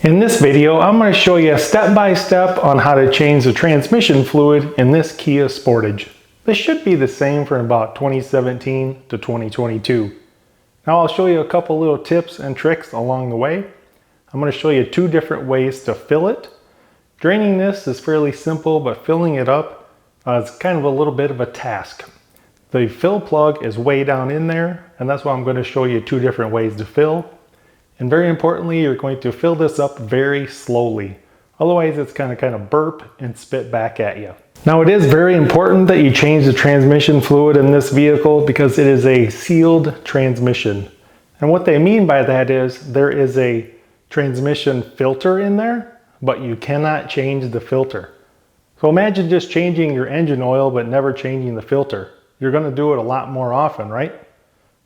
In this video, I'm going to show you step by step on how to change the transmission fluid in this Kia Sportage. This should be the same for about 2017 to 2022. Now I'll show you a couple little tips and tricks along the way. I'm going to show you two different ways to fill it. Draining this is fairly simple, but filling it up is kind of a little bit of a task. The fill plug is way down in there, and that's why I'm going to show you two different ways to fill. And very importantly, you're going to fill this up very slowly. Otherwise, it's going to kind of burp and spit back at you. Now, it is very important that you change the transmission fluid in this vehicle because it is a sealed transmission. And what they mean by that is there is a transmission filter in there, but you cannot change the filter. So imagine just changing your engine oil, but never changing the filter. You're going to do it a lot more often, right?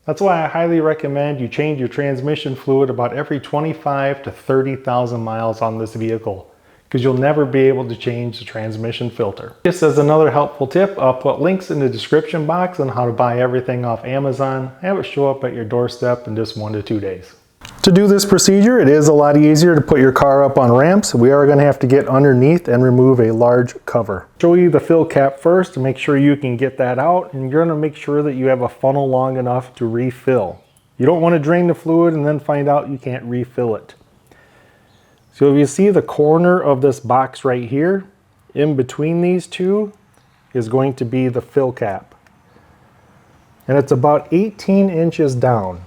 That's why I highly recommend you change your transmission fluid about every 25 to 30,000 miles on this vehicle, because you'll never be able to change the transmission filter. Just as another helpful tip, I'll put links in the description box on how to buy everything off Amazon. Have it show up at your doorstep in just 1 to 2 days. To do this procedure, it is a lot easier to put your car up on ramps. We are going to have to get underneath and remove a large cover. Show you the fill cap first to make sure you can get that out, and you're going to make sure that you have a funnel long enough to refill. You don't want to drain the fluid and then find out you can't refill it. So if you see the corner of this box right here, in between these two is going to be the fill cap. And it's about 18 inches down.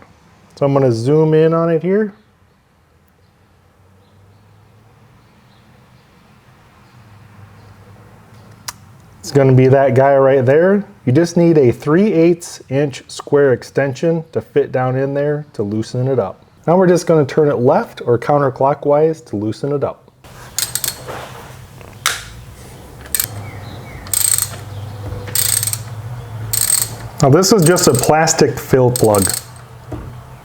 So I'm going to zoom in on it here. It's going to be that guy right there. You just need a 3/8 inch square extension to fit down in there to loosen it up. Now we're just going to turn it left or counterclockwise to loosen it up. Now this is just a plastic fill plug.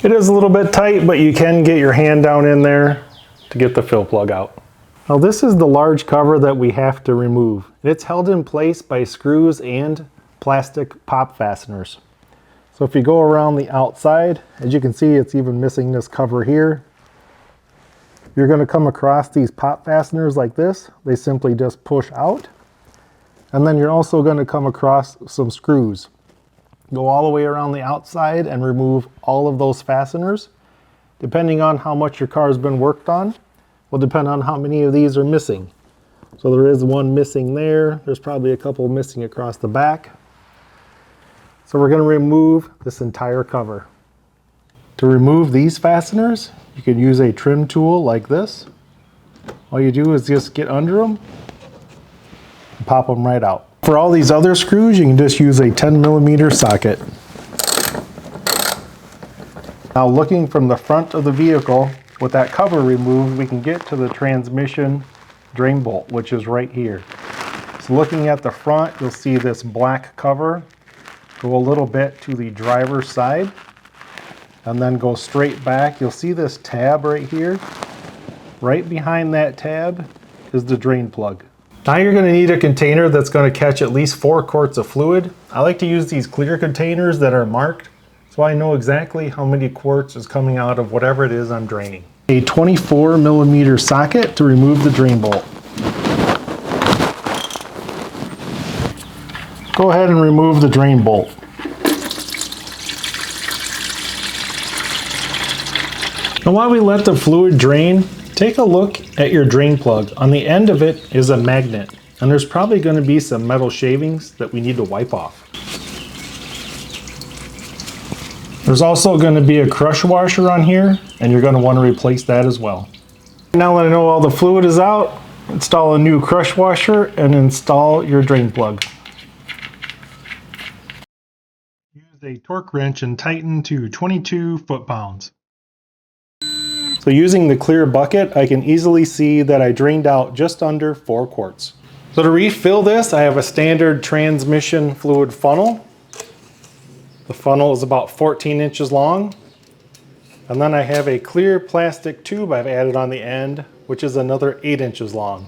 It is a little bit tight, but you can get your hand down in there to get the fill plug out. Now this is the large cover that we have to remove. It's held in place by screws and plastic pop fasteners. So if you go around the outside, as you can see, it's even missing this cover here. You're going to come across these pop fasteners like this. They simply just push out. And then you're also going to come across some screws. Go all the way around the outside and remove all of those fasteners. Depending on how much your car has been worked on, will depend on how many of these are missing. So there is one missing there. There's probably a couple missing across the back. So we're going to remove this entire cover. To remove these fasteners, you can use a trim tool like this. All you do is just get under them and pop them right out. For all these other screws, you can just use a 10mm socket. Now looking from the front of the vehicle, with that cover removed, we can get to the transmission drain bolt, which is right here. So looking at the front, you'll see this black cover. Go a little bit to the driver's side and then go straight back. You'll see this tab right here. Right behind that tab is the drain plug. Now you're going to need a container that's going to catch at least 4 quarts of fluid. I like to use these clear containers that are marked so I know exactly how many quarts is coming out of whatever it is I'm draining. A 24mm socket to remove the drain bolt. Go ahead and remove the drain bolt. Now while we let the fluid drain, take a look at your drain plug. On the end of it is a magnet, and there's probably going to be some metal shavings that we need to wipe off. There's also going to be a crush washer on here, and you're going to want to replace that as well. Now that I know all the fluid is out, install a new crush washer and install your drain plug. Use a torque wrench and tighten to 22 foot-pounds. So using the clear bucket, I can easily see that I drained out just under 4 quarts. So to refill this, I have a standard transmission fluid funnel. The funnel is about 14 inches long. And then I have a clear plastic tube I've added on the end, which is another 8 inches long.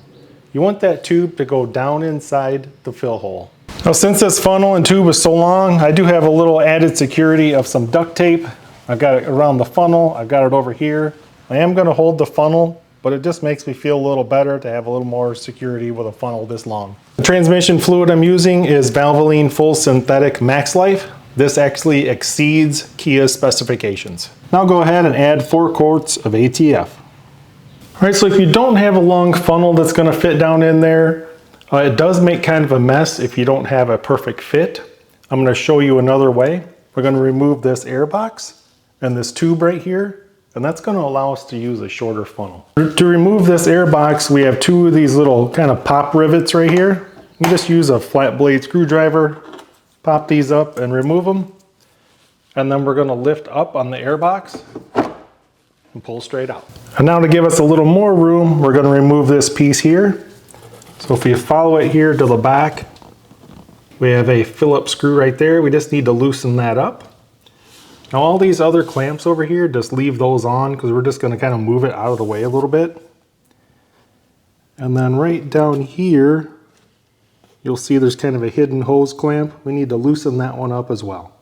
You want that tube to go down inside the fill hole. Now since this funnel and tube is so long, I do have a little added security of some duct tape. I've got it around the funnel, I've got it over here. I am going to hold the funnel but it just makes me feel a little better to have a little more security with a funnel this long. The transmission fluid I'm using is Valvoline Full Synthetic Max Life. This actually exceeds Kia's specifications. Now go ahead and add 4 quarts of ATF. All right, so if you don't have a long funnel that's going to fit down in there, it does make kind of a mess if you don't have a perfect fit. I'm going to show you another way. We're going to remove this air box and this tube right here, and that's going to allow us to use a shorter funnel. To remove this air box, we have 2 of these little kind of pop rivets right here. You just use a flat blade screwdriver, pop these up and remove them. And then we're going to lift up on the air box and pull straight out. And now to give us a little more room, we're going to remove this piece here. So if you follow it here to the back, we have a Phillips screw right there. We just need to loosen that up. Now all these other clamps over here, just leave those on because we're just going to kind of move it out of the way a little bit. And then right down here, you'll see there's kind of a hidden hose clamp. We need to loosen that one up as well.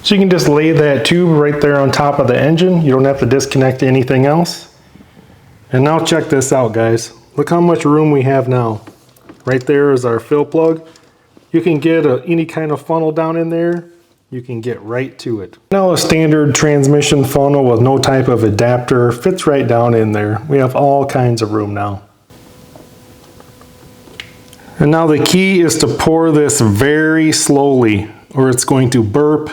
So you can just lay that tube right there on top of the engine. You don't have to disconnect anything else. And now check this out, guys. Look how much room we have now. Right there is our fill plug. You can get any kind of funnel down in there. You can get right to it. Now a standard transmission funnel with no type of adapter fits right down in there. We have all kinds of room now. And now the key is to pour this very slowly, or it's going to burp.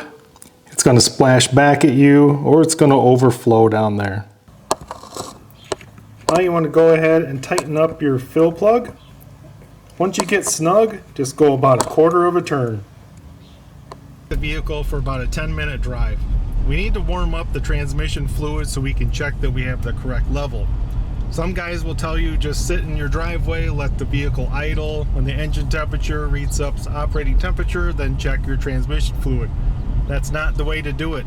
It's going to splash back at you, or it's going to overflow down there. Now you want to go ahead and tighten up your fill plug. Once you get snug, just go about 1/4 of a turn. The vehicle for about a 10-minute drive. We need to warm up the transmission fluid so we can check that we have the correct level. Some guys will tell you just sit in your driveway, let the vehicle idle. When the engine temperature reads up to operating temperature, then check your transmission fluid. That's not the way to do it.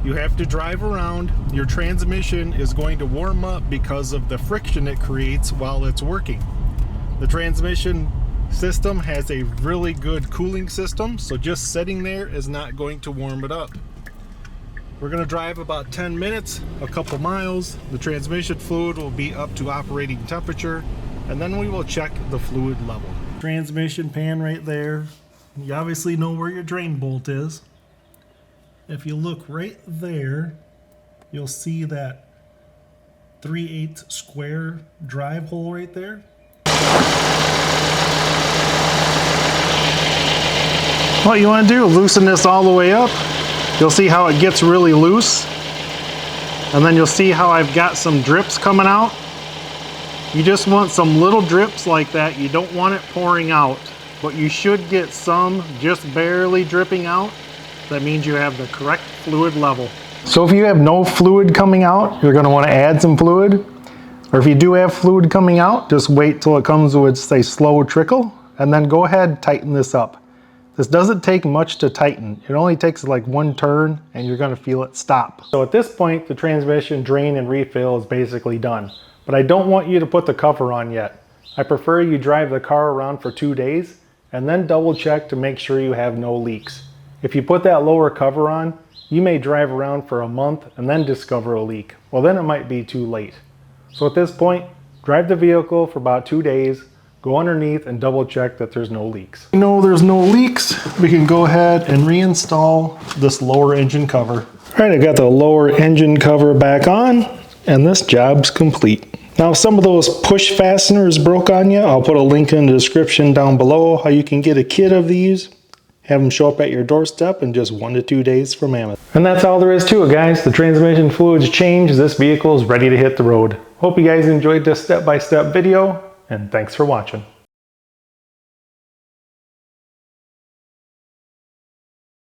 You have to drive around. Your transmission is going to warm up because of the friction it creates while it's working. The transmission system has a really good cooling system, so just sitting there is not going to warm it up. We're going to drive about 10 minutes, a couple miles. The transmission fluid will be up to operating temperature, and then we will check the fluid level. Transmission pan right there. You obviously know where your drain bolt is. If you look right there, you'll see that 3/8 square drive hole right there. What you want to do, loosen this all the way up. You'll see how it gets really loose. And then you'll see how I've got some drips coming out. You just want some little drips like that. You don't want it pouring out, but you should get some just barely dripping out. That means you have the correct fluid level. So if you have no fluid coming out, you're going to want to add some fluid. Or if you do have fluid coming out, just wait till it comes with, say, slow trickle, and then go ahead and tighten this up. This doesn't take much to tighten. It only takes like 1 turn and you're going to feel it stop. So at this point, the transmission drain and refill is basically done. But I don't want you to put the cover on yet. I prefer you drive the car around for 2 days and then double check to make sure you have no leaks. If you put that lower cover on, you may drive around for a month and then discover a leak. Well, then it might be too late. So at this point, drive the vehicle for about 2 days, go underneath and double check that there's no leaks. You know there's no leaks, we can go ahead and reinstall this lower engine cover. All right, I got the lower engine cover back on and this job's complete. Now if some of those push fasteners broke on you, I'll put a link in the description down below how you can get a kit of these. Have them show up at your doorstep in just 1 to 2 days from Amazon. And that's all there is to it, guys. The transmission fluid's changed. This vehicle is ready to hit the road. Hope you guys enjoyed this step-by-step video, and thanks for watching.